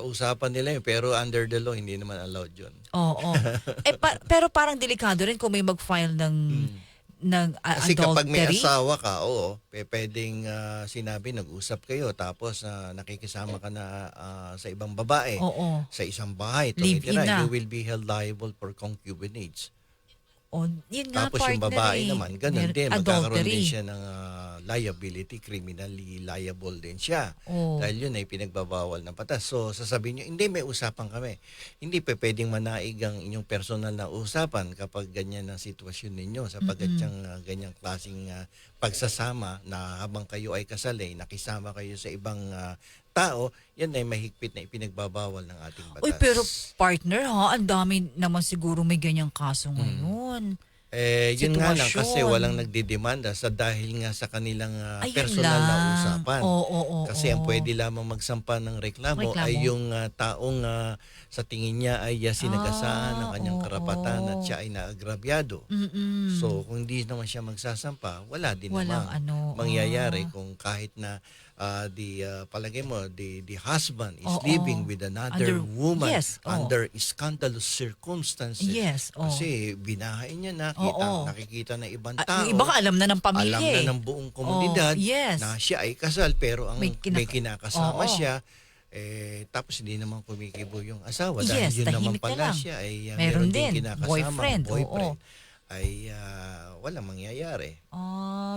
Usapan nila yun, pero under the law, hindi naman allowed yun. Oo. Pero parang delikado rin kung may mag-file ng Kasi kapag may adultery. asawa ka, pwedeng sinabi, nag-usap kayo, tapos nakikisama ka na sa ibang babae, Oo. sa isang bahay, Live-in tumitira, na. you will be held liable for concubinage. O, yun nga, Tapos yung partner babae eh. naman, ganun din, magkakaroon Adultery. din siya ng liability, criminally liable din siya. Oo. Dahil yun ay pinagbabawal ng batas. So, sasabihin nyo, hindi, may usapan kami. Hindi pwedeng manaig ang inyong personal na usapan kapag ganyan ang sitwasyon ninyo, sapagkat yung ganyang klaseng pagsasama na habang kayo ay kasal, nakisama kayo sa ibang tao, yan ay mahigpit na ipinagbabawal ng ating batas. Uy, pero partner ha, ang dami naman siguro may ganyang kaso ngayon. Yun nga lang kasi Sitwasyon. walang nagdidemanda sa dahil nga sa kanilang Ayun personal na lang. usapan. Oo. Kasi ang pwede lamang magsampa ng reklamo ay yung taong sa tingin niya ay sinagasaan ng kanyang karapatan at siya ay naagrabyado. So kung hindi naman siya magsasampa, wala din Walang namang mangyayari kung kahit na palagay mo, the husband is living with another woman under scandalous circumstances. Yes. Kasi binahay niya na, nakikita ng ibang tao. Yung iba ka alam na ng pamilya. Alam na ng buong komunidad na siya ay kasal pero ang may kinakasama siya. Tapos hindi naman kumikibo yung asawa dahil yun naman pala siya ay meron din kinakasama boyfriend ay walang mangyayari.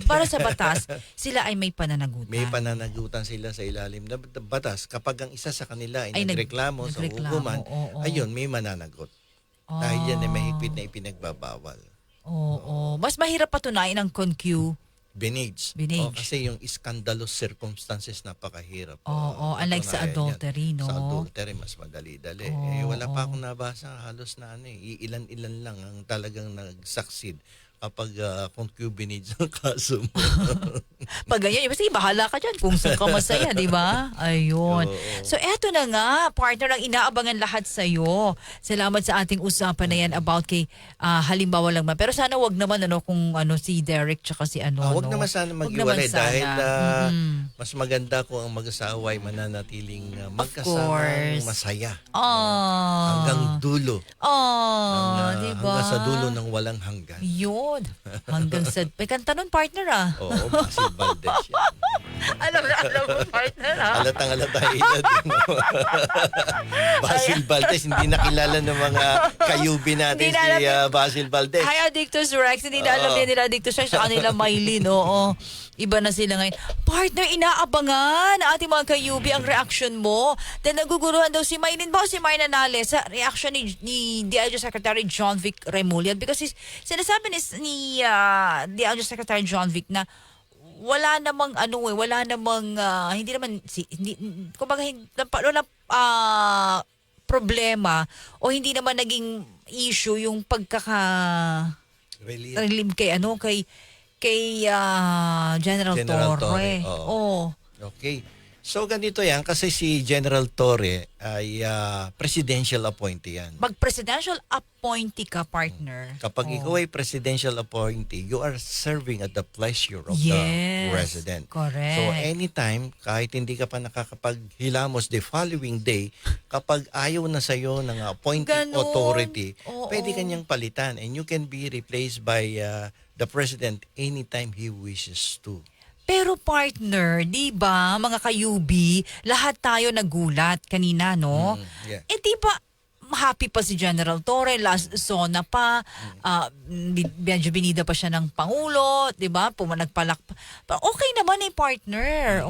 Para sa batas, sila ay may pananagutan. May pananagutan sila sa ilalim ng batas. Kapag ang isa sa kanila ay nagreklamo sa hukuman, ayun, may mananagot. Dahil yan ay mahigpit na ipinagbabawal. Oo. Mas mahirap patunayan ang Binage. Binage. Kasi yung scandalous circumstances napakahirap. Unlike sa adultery, no? Sa adultery, mas madali-dali. Wala pa akong nabasa halos na iilan-ilan lang ang talagang nag-succeed kapag concubinage ang kaso mo. Pag ganyan, sige, bahala ka dyan kung saan ka masaya, di ba? Ayun. So, eto na nga, partner, ang inaabangan lahat sa'yo. Salamat sa ating usapan na yan about kay halimbawa lang man. Pero sana wag naman kung si Derek tsaka si wag naman sana mag-iwalay dahil mas maganda kung ang mag-asawa ay mananatiling magkasama masaya. Hanggang dulo. Diba? Hanggang sa dulo ng walang hanggan. Yun. Hanggang sa... May kanta nun, partner Oo, Basil Valdez yan. alam mo, partner Halatang-halata edad. Basil Valdez, hindi nakilala ng mga kayubi natin si Basil Valdez. Hi, Addictus Rex. Hindi na alam din nila Addictus Rex sa kanila Mylene. Oo. Iba na sila ngayon. Partner, inaabangan na ating mga kayubi ang reaction mo. Then naguguruhan daw si Mylene ba o si Myna Nales sa reaction ni DILG Secretary John Vic Remulla because sinasabi ni DILG Secretary John Vic na wala namang problema o hindi naman naging issue yung pagkaka-relieve kay General Torre. Okay. So ganito yan kasi si General Torre ay presidential appointee yan. Mag-presidential appointee ka, partner. Kapag ikaw ay presidential appointee, you are serving at the pleasure of the president. Correct. So anytime, kahit hindi ka pa nakakapaghilamos the following day, kapag ayaw na sa'yo ng appointing authority, pwede kanyang palitan and you can be replaced by the president anytime he wishes to. Pero partner, di ba, mga kayubi, lahat tayo nagulat kanina, no? Di ba, happy pa si General Torre, last SONA pa, medyo binida pa siya ng Pangulo, di ba? Nagpalak pa. Okay naman partner.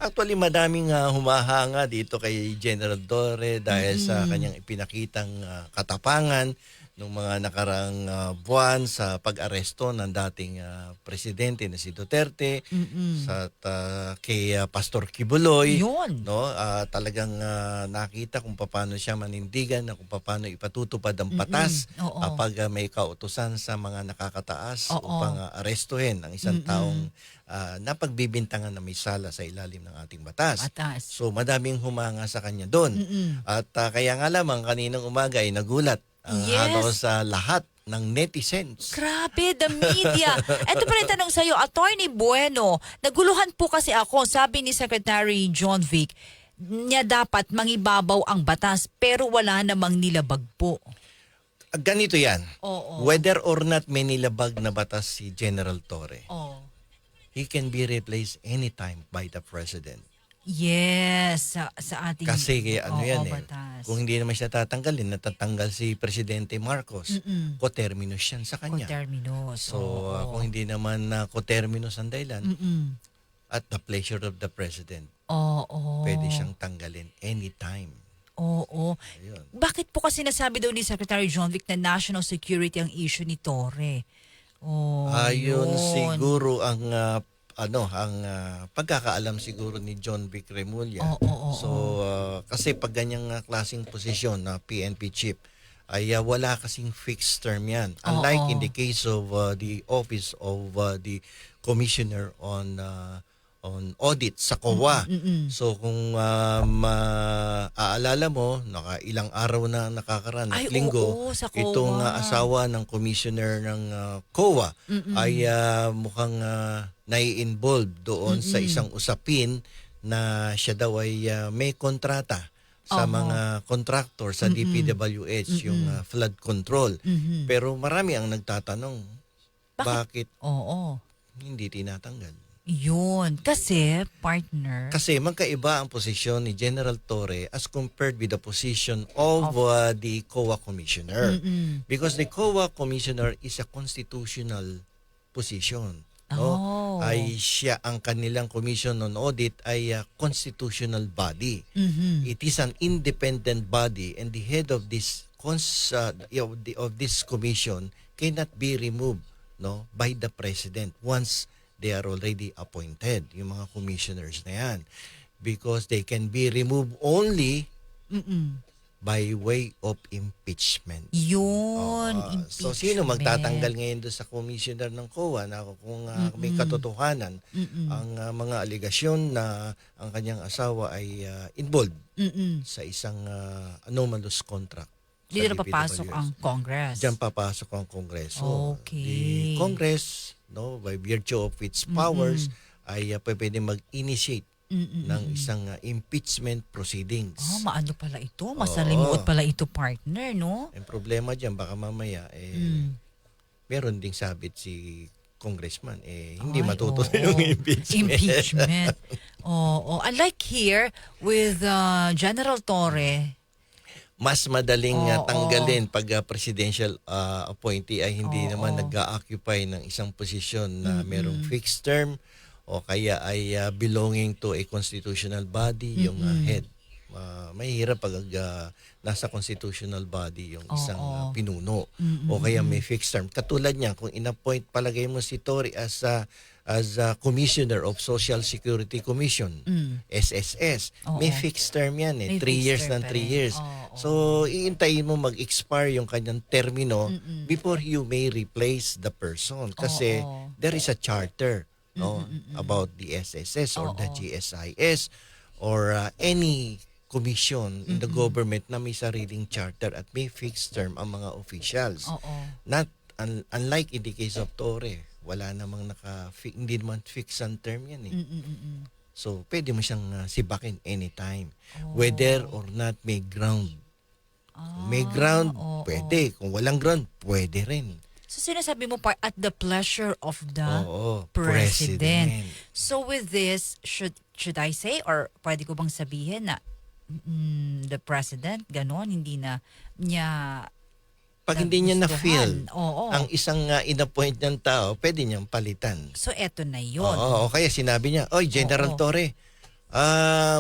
Actually, madaming humahanga dito kay General Torre dahil sa kanyang ipinakitang katapangan nung mga nakarang buwan sa pag-aresto ng dating presidente na si Duterte sa kay Pastor Kibuloy. Yun. No, talagang nakita kung paano siya manindigan na kung paano ipatutupad ang batas Oo. kapag may kautusan sa mga nakakataas Oo. upang arestuhin ang isang taong napagbibintangan na may sala sa ilalim ng ating batas. So madaming humanga sa kanya doon. At kaya nga lamang kaninang umaga ay nagulat ang halos sa lahat ng netizens. Grabe, the media. Ito pa rin tanong sa'yo, Attorney Bueno, naguluhan po kasi ako, sabi ni Secretary John Vic, niya dapat mangibabaw ang batas pero wala namang nilabag po. Ganito yan. Oo. Whether or not may nilabag na batas si General Torre, Oh. he can be replaced anytime by the President. Yes, sa ating Kasi yan batas. kung hindi naman siya tatanggalin, natatanggal si Presidente Marcos, coterminous yan sa kanya. Coterminous. So kung hindi naman coterminous ang dahilan, at the pleasure of the President, pwede siyang tanggalin anytime. Oo. Ayun. Bakit po kasi nasabi daw ni Secretary John Vic na national security ang issue ni Torre? Ayun yun. siguro ang pagkakaalam siguro ni John Vic Remulla. So kasi pag ganyang klaseng posisyon na PNP chief ay wala kasing fixed term yan. Unlike in the case of the office of the commissioner on audit sa COA. So kung maaalala mo, ilang araw na nakakaraan at linggo, sa COA. itong asawa ng commissioner ng COA ay mukhang nai-involve doon sa isang usapin na siya daw ay may kontrata sa mga contractor sa DPWH, yung flood control. Pero marami ang nagtatanong, bakit hindi tinatanggal? Yun. Kasi, partner. Kasi magkaiba ang posisyon ni General Torre as compared with the position of the COA Commissioner. Because the COA Commissioner is a constitutional position. No? Ay siya ang kanilang Commission on Audit ay a constitutional body. It is an independent body and the head of this of this commission cannot be removed by the President once they are already appointed, yung mga commissioners na yan. Because they can be removed only by way of impeachment. Yun, impeachment. So, sino magtatanggal ngayon doon sa commissioner ng COA na kung may katotohanan ang mga aligasyon na ang kanyang asawa ay involved sa isang anomalous contract. Dito na papasok ang Congress. Diyan papasok ang Kongreso. Okay. The Congress, by virtue of its powers, ay pwede mag-initiate ng isang impeachment proceedings. Maano pala ito? Masalimuot pala ito, partner, no? Ang problema dyan, baka mamaya, meron ding sabit si congressman, hindi matutuloy yung impeachment. Unlike here, with General Torre, mas madaling tanggalin pag presidential appointee ay hindi naman nag-occupy ng isang posisyon na merong fixed term o kaya ay belonging to a constitutional body yung head. Mahirap pag nasa constitutional body yung isang pinuno o kaya may fixed term. Katulad niya, kung in-appoint palagay mo si Torre as a Commissioner of Social Security Commission, SSS, may fixed term yan 3 years ng 3 years. So, iintayin mo mag-expire yung kanyang termino before you may replace the person. Kasi there is a charter about the SSS or the GSIS or any commission in the government na may sariling charter at may fixed term ang mga officials. Not unlike in the case of Torre, wala namang hindi naman fixed ang term yan So, pwede mo siyang sibakin anytime. Whether or not may ground. May ground, pwede. Kung walang ground, pwede rin. So sinasabi mo at the pleasure of the President. So with this, should I say or pwede ko bang sabihin na the President, ganon, hindi na niya pag hindi niya na-feel Oo. ang isang in-appoint niyang tao, pwede niyang palitan. So eto na yun. Oo, kaya sinabi niya, Oy, General Torre,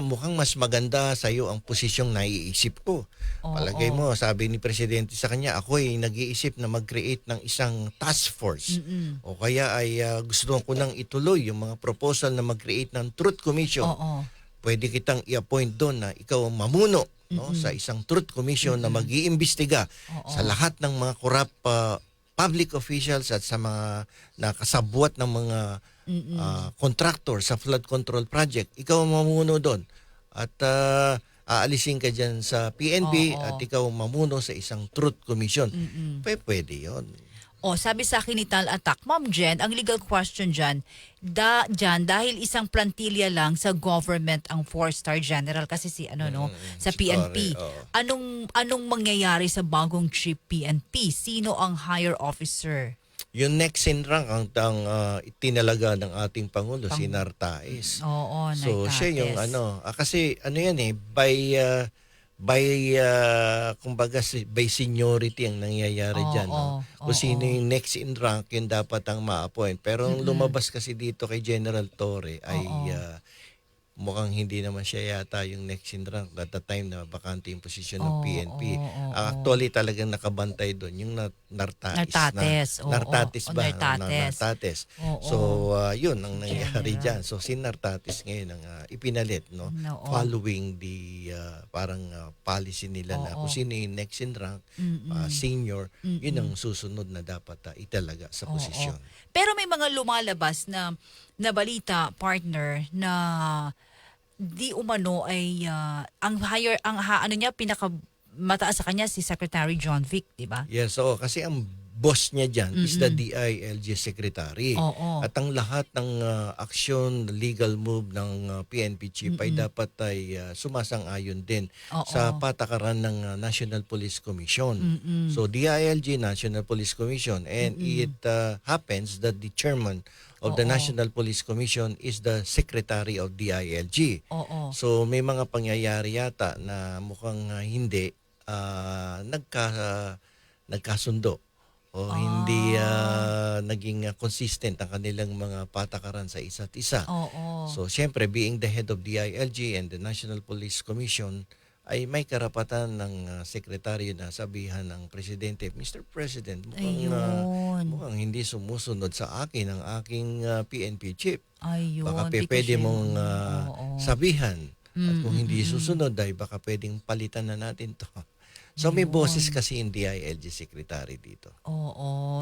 Mukhang mas maganda sa iyo ang posisyong naiisip ko. Palagay mo, sabi ni Presidente sa kanya, ako ay nag-iisip na mag-create ng isang task force. O kaya ay gusto ko nang ituloy yung mga proposal na mag-create ng Truth Commission. Pwede kitang i-appoint doon na ikaw ang mamuno no, sa isang Truth Commission na mag-iimbestiga sa lahat ng mga corrupt public officials at sa mga nakasabwat ng mga contractor sa flood control project. Ikaw ang mamuno doon. At aalisin ka dyan sa PNP at ikaw ang mamuno sa isang Truth Commission. Pwede yun. Sabi sa akin ni Tal Attack, Ma'am Jen, ang legal question dyan, dahil isang plantilla lang sa government ang 4-star general kasi sa PNP. Anong mangyayari sa bagong chief PNP? Sino ang higher officer? Yung next in rank ang itinalaga ng ating Pangulo, si Nartaes. So siya yung kasi yan kumbaga by seniority ang nangyayari diyan, no? Kung sino yung next in rank yun dapat ang ma-appoint. Pero ang lumabas kasi dito kay General Torre ay mukhang hindi naman siya yata yung next in rank at the time na bakante yung posisyon ng PNP. Actually talagang nakabantay doon yung Nartates. Nartates. So yun ang nangyari diyan. So si Nartates ngayon ang ipinalit, no? Following the policy nila na kung sino yung next in rank, senior, yun ang susunod na dapat italaga sa posisyon. Pero may mga lumalabas na balita, partner, na di umano ay pinaka mataas sa kanya si Secretary John Vic, di ba? Yes, kasi ang boss niya dyan is the DILG Secretary. At ang lahat ng aksyon, legal move ng PNP chief ay dapat ay sumasang-ayon din sa patakaran ng National Police Commission. So DILG, National Police Commission, and it happens that the chairman of the National Police Commission is the Secretary of DILG. So may mga pangyayari yata na mukhang hindi nagkasundo o hindi naging consistent ang kanilang mga patakaran sa isa't isa. So siyempre being the head of DILG and the National Police Commission ay may karapatan ng sekretaryo na sabihan ng presidente, Mr. President, mukhang hindi sumusunod sa akin ang aking PNP chief. Baka pwede mong sabihan. At kung hindi susunod, ay baka pwedeng palitan na natin to. So may boses kasi yung DILG secretary dito.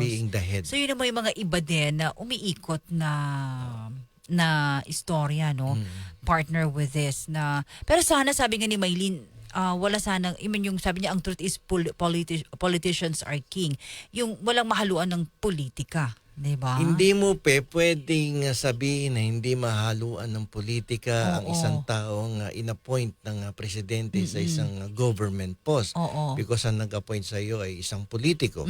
Being the head. So yun naman yung mga iba din na umiikot na istorya, no? Partner with this na. Pero sana sabi nga ni Maylene, wala sanang, yung sabi niya, ang truth is politicians are king. Yung walang mahaluan ng politika. Diba? Hindi mo pwedeng sabihin na hindi mahaluan ng politika ang isang taong inappoint ng presidente sa isang government post. Because ang nag-appoint sa iyo ay isang politiko.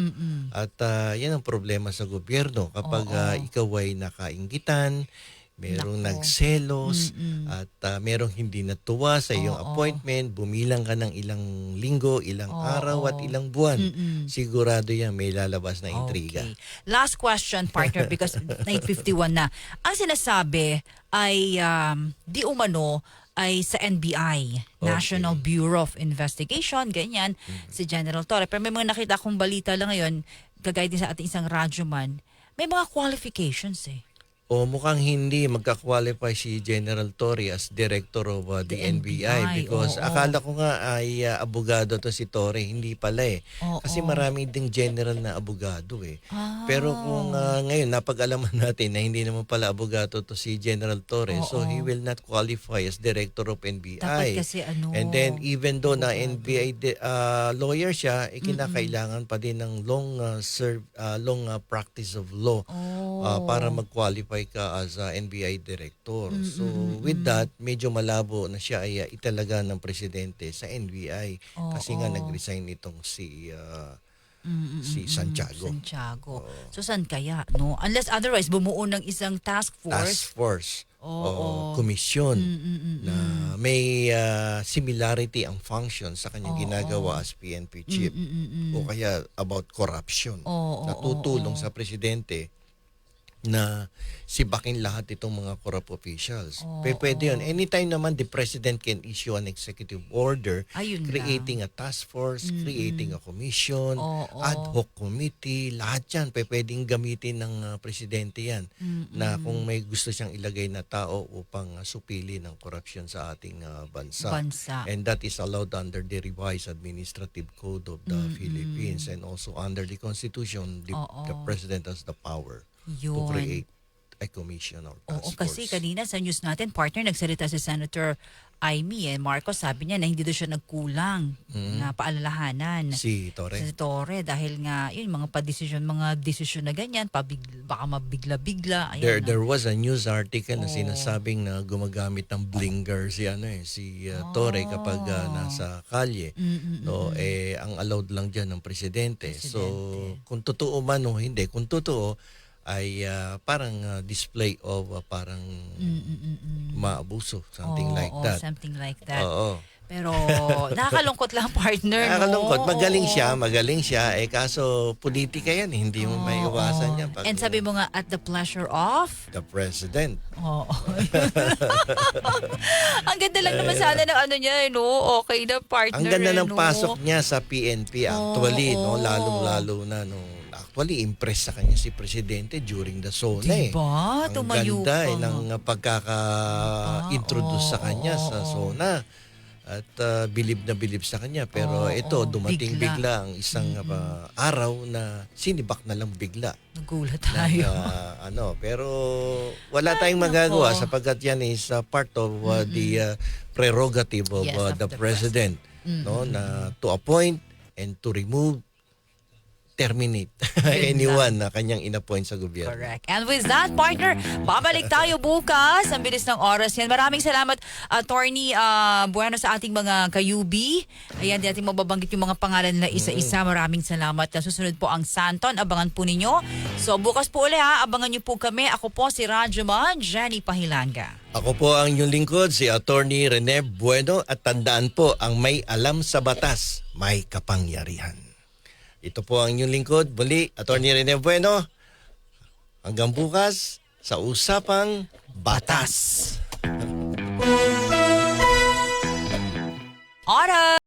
At yan ang problema sa gobyerno. Kapag ikaw ay nakainggitan, merong nagselos at merong hindi natuwa sa iyong appointment, bumilang ka ng ilang linggo, ilang araw at ilang buwan. Sigurado yan may lalabas na intriga. Okay. Last question, partner, because 9:51 na. Ang sinasabi ay di umano ay sa NBI, National Bureau of Investigation, ganyan, si General Torre. Pero may mga nakita akong balita lang ngayon, kagaya din sa ating isang radyoman, may mga qualifications O mukhang hindi magka-qualify si General Torre as Director of the NBI because akala ko nga ay abogado to si Torre, hindi pala Kasi marami ding general na abogado Pero kung ngayon napag-alaman natin na hindi naman pala abogado to si General Torre, so he will not qualify as Director of NBI. Dapat kasi And then even though na NBI lawyer siya, kinakailangan pa din ng long practice of law para mag-qualify ka as NBI director. So with that, medyo malabo na siya ay italaga ng presidente sa NBI kasi nga nag-resign itong si Santiago. So saan kaya, no? Unless otherwise bumuo ng isang task force o komisyon na may similarity ang function sa kanyang ginagawa as PNP chief o kaya about corruption na tutulong sa presidente na sibakin lahat itong mga corrupt officials. Oo. Pwede yun. Anytime naman the president can issue an executive order Ayun creating a task force, creating a commission, Oo. ad hoc committee, lahat yan. Pwedeng gamitin ng presidente yan na kung may gusto siyang ilagay na tao upang supili ng corruption sa ating bansa. And that is allowed under the revised administrative code of the Philippines and also under the Constitution, the president has the power to Yun. create a commission or task Oo, kasi force. kanina sa news natin, partner, nagsalita si Senator Amy Marcos, sabi niya na hindi daw siya nagkulang na paalalahanan. Si Torre. Si Torre, dahil nga, yun, mga desisyon na ganyan, baka mabigla-bigla. Ayan There was a news article na sinasabing na gumagamit ng blinger si Torre kapag nasa kalye. No, ang allowed lang diyan ng presidente. So kung totoo man o hindi, kung totoo ay parang display of parang maabuso, something like that. Something like that. Oo. Pero nakakalungkot lang, partner. Nakakalungkot. No? Magaling siya. Kaso politika yan. Hindi mo maiwasan yan. Pag And sabi mo nga, at the pleasure of? the president. Oo. Ang ganda lang naman sana ng ano niya, no? Okay na, partner. Ang ganda ng no? pasok niya sa PNP actually, no? Lalong-lalo na, no? Actually, impress sa kanya si Presidente during the SONA. Diba? Ang Tumayo ganda ka. ng pagkaka-introduce sa kanya sa SONA. At bilib na bilib sa kanya. Pero ito, dumating bigla ang isang araw na sinibak na lang bigla. Nagulat tayo. Pero wala tayong magagawa sapagkat yan is part of the prerogative of Yes, of the the president, no, na to appoint and to remove, terminate anyone na kanyang inappoint sa gobyerno. Correct. And with that, partner, babalik tayo bukas. Ang bilis ng oras yan. Maraming salamat, Attorney Bueno, sa ating mga kayubi. Ayan, di natin mababanggit yung mga pangalan nila isa-isa. Maraming salamat. Susunod po ang Santon. Abangan po ninyo. So, bukas po ulit abangan niyo po kami. Ako po si Rajuman, Jenny Pahilanga. Ako po ang inyong lingkod, si Attorney Rene Bueno, at tandaan po, ang may alam sa batas, may kapangyarihan. Ito po ang inyong lingkod. Muli, Attorney Rene Bueno. Hanggang bukas sa Usapang Batas. Oras!